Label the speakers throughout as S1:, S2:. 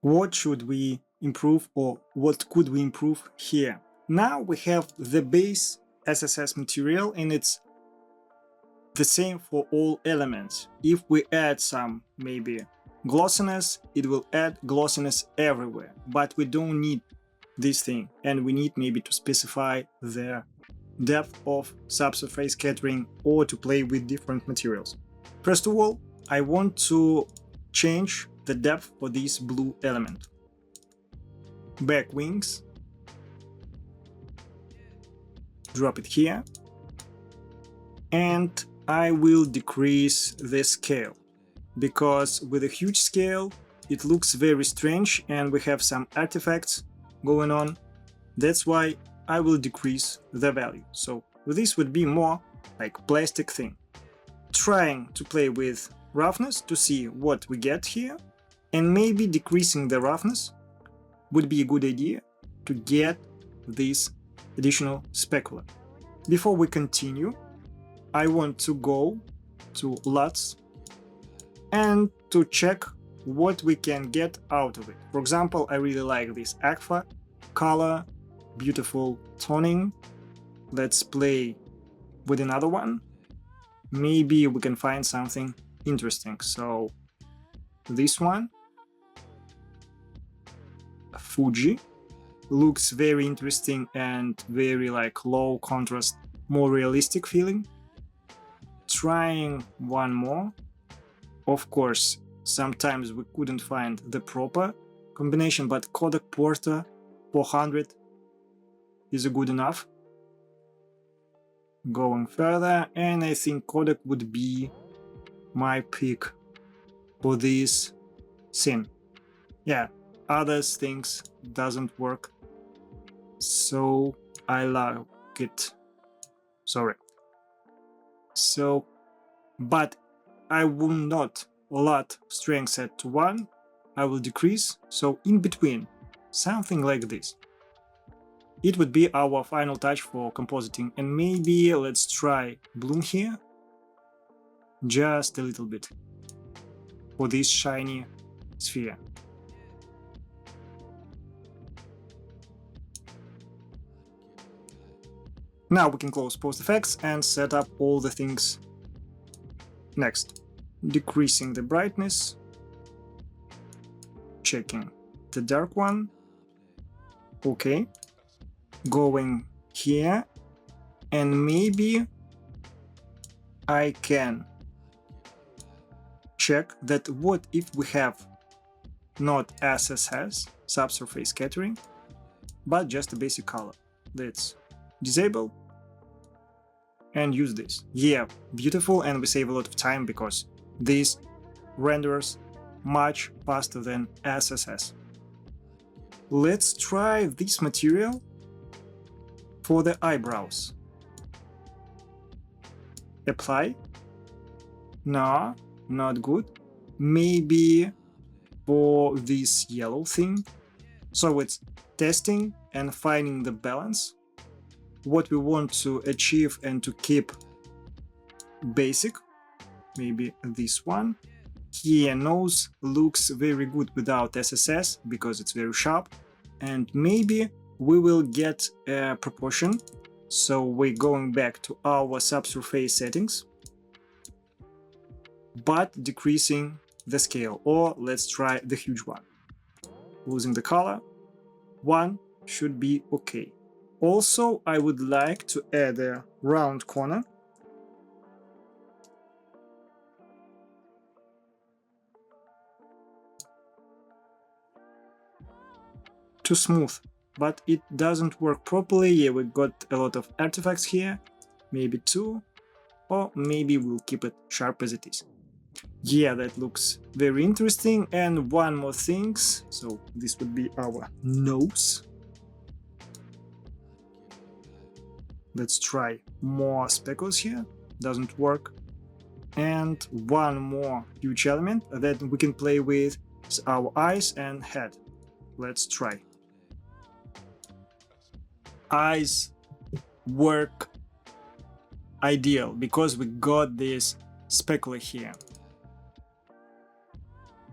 S1: What should we improve, or what could we improve here? Now we have the base SSS material, and it's the same for all elements. If we add some maybe glossiness, it will add glossiness everywhere, but we don't need this thing, and we need maybe to specify the depth of subsurface scattering or to play with different materials. First of all, I want to change the depth for this blue element. Back wings, drop it here, and I will decrease the scale, because with a huge scale it looks very strange and we have some artifacts going on. That's why I will decrease the value. So this would be more like plastic thing. Trying to play with roughness to see what we get here, and maybe decreasing the roughness would be a good idea to get this additional specular. Before we continue, I want to go to LUTs and to check what we can get out of it. For example, I really like this aqua color, beautiful toning. Let's play with another one. Maybe we can find something interesting. So this one, Fuji, looks very interesting and very like low contrast, more realistic feeling. Trying one more. Of course, sometimes we couldn't find the proper combination, but Kodak Porter 400 is good enough. Going further, and I think Kodak would be my pick for this scene. Yeah, other things doesn't work, so I like it. Sorry. So, but I will not LUT strength set to 1, I will decrease, so in between, something like this. It would be our final touch for compositing, and maybe let's try bloom here, just a little bit, for this shiny sphere. Now we can close post effects and set up all the things. Next, decreasing the brightness, checking the dark one, okay, going here, and maybe I can check that what if we have not SSS, subsurface scattering, but just a basic color. Let's disable and use this. Yeah, beautiful, and we save a lot of time because this renders much faster than SSS. Let's try this material for the eyebrows. Apply. No, not good. Maybe for this yellow thing. So it's testing and finding the balance, what we want to achieve and to keep basic. Maybe this one. Here nose looks very good without SSS because it's very sharp, and maybe we will get a proportion. So we're going back to our subsurface settings, but decreasing the scale, or let's try the huge one. Losing the color, 1 should be okay. Also, I would like to add a round corner. To smooth, but it doesn't work properly. Yeah, we got a lot of artifacts here, maybe 2, or maybe we'll keep it sharp as it is. Yeah, that looks very interesting. And one more thing, so this would be our nose. Let's try more speckles here, doesn't work. And one more huge element that we can play with is our eyes and head. Let's try. Eyes work ideal because we got this specular here.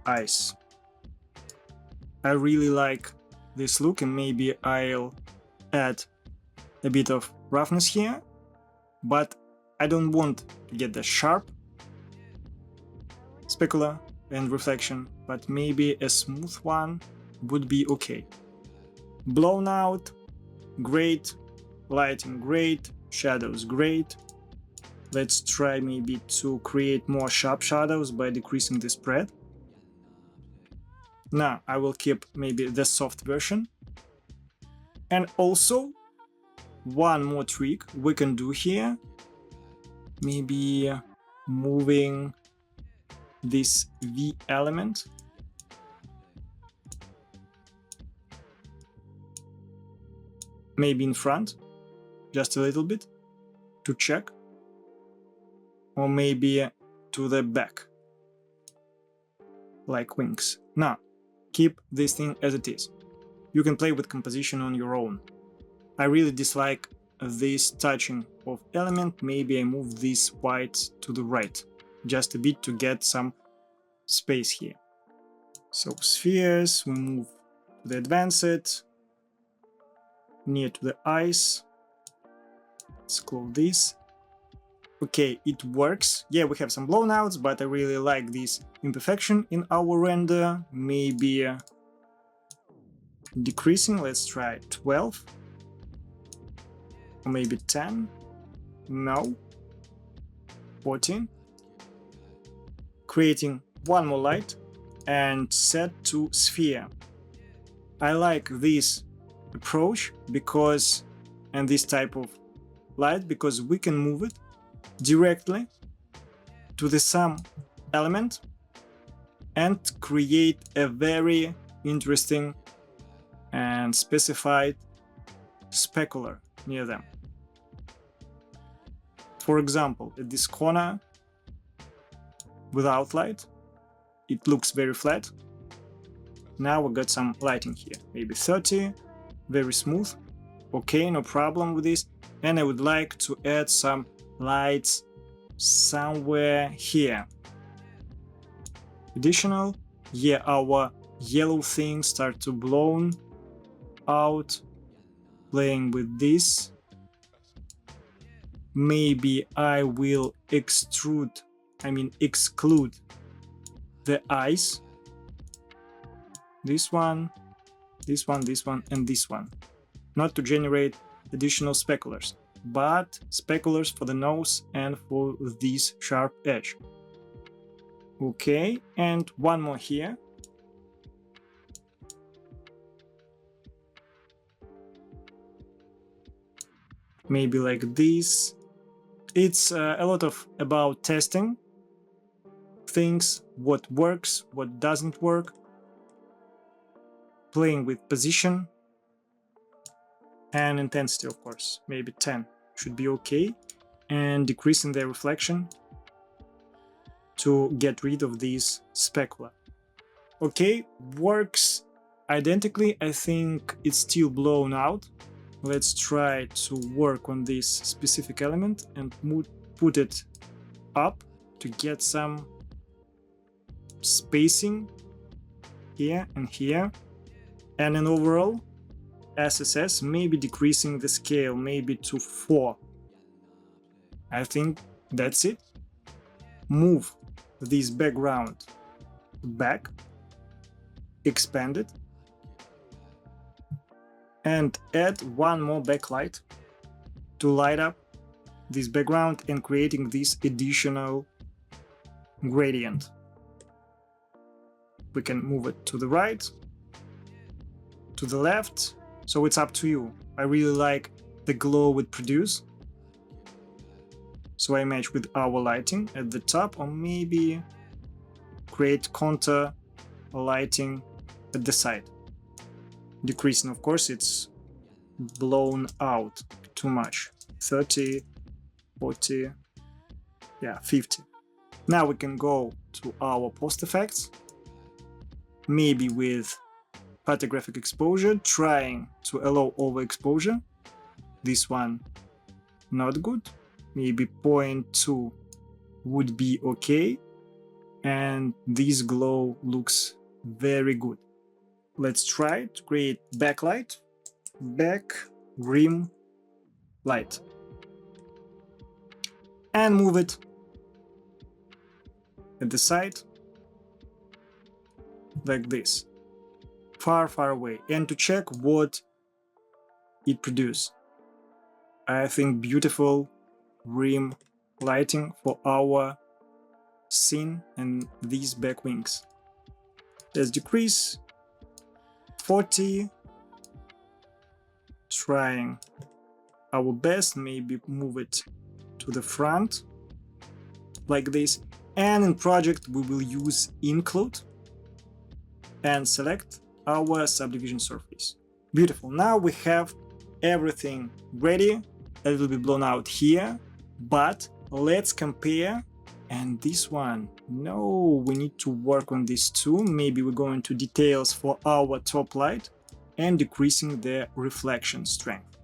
S1: Eyes. I really like this look, and maybe I'll add a bit of roughness here, but I don't want to get the sharp specular and reflection, but maybe a smooth one would be okay. Blown out, great. Lighting, great. Shadows, great. Let's try maybe to create more sharp shadows by decreasing the spread. Now I will keep maybe the soft version. And also, one more trick we can do here. Maybe moving this V element. Maybe in front, just a little bit, to check. Or maybe to the back, like wings. Now, keep this thing as it is. You can play with composition on your own. I really dislike this touching of element. Maybe I move this white to the right, just a bit to get some space here. So spheres, we move to the advanced, near to the eyes. Let's close this. Okay, it works. Yeah, we have some blownouts, but I really like this imperfection in our render. Maybe decreasing, let's try 12. Or maybe 10. No. 14. Creating one more light and set to sphere. I like this approach because, and this type of light, because we can move it directly to the sum element and create a very interesting and specified specular near them. For example, at this corner without light, it looks very flat. Now we got some lighting here, maybe 30, very smooth. Okay, no problem with this. And I would like to add some lights somewhere here. Additional, yeah, our yellow things start to blown out. Playing with this. Maybe I will exclude the eyes. This one, this one, this one, and this one. Not to generate additional speculars, but speculars for the nose and for this sharp edge. Okay, and one more here. Maybe like this. It's a lot of about testing things, what works, what doesn't work, playing with position and intensity, of course. Maybe 10 should be okay, and decreasing the reflection to get rid of these specula. Okay, works identically. I think it's still blown out. Let's try to work on this specific element and put it up to get some spacing here and here. And in overall SSS, maybe decreasing the scale maybe to 4. I think that's it. Move this background back, expand it, and add one more backlight to light up this background and creating this additional gradient. We can move it to the right, to the left, so it's up to you. I really like the glow it produces. So I match with our lighting at the top, or maybe create contour lighting at the side. Decreasing, of course, it's blown out too much. 30, 40, yeah, 50. Now we can go to our post effects, maybe with photographic exposure, trying to allow overexposure. This one not good. Maybe 0.2 would be okay, and this glow looks very good. Let's try to create backlight, back rim light, and move it at the side like this, far away, and to check what it produces. I think beautiful rim lighting for our scene and these back wings. Let's decrease 40, trying our best, maybe move it to the front like this. And in project we will use include and select our subdivision surface. Beautiful. Now we have everything ready. A little bit blown out here, but let's compare. And this one, no, we need to work on this too. Maybe we're going to details for our top light and decreasing the reflection strength.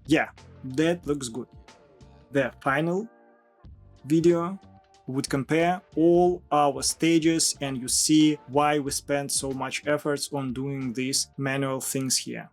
S1: Yeah, that looks good. The final video would compare all our stages, and you see why we spent so much efforts on doing these manual things here.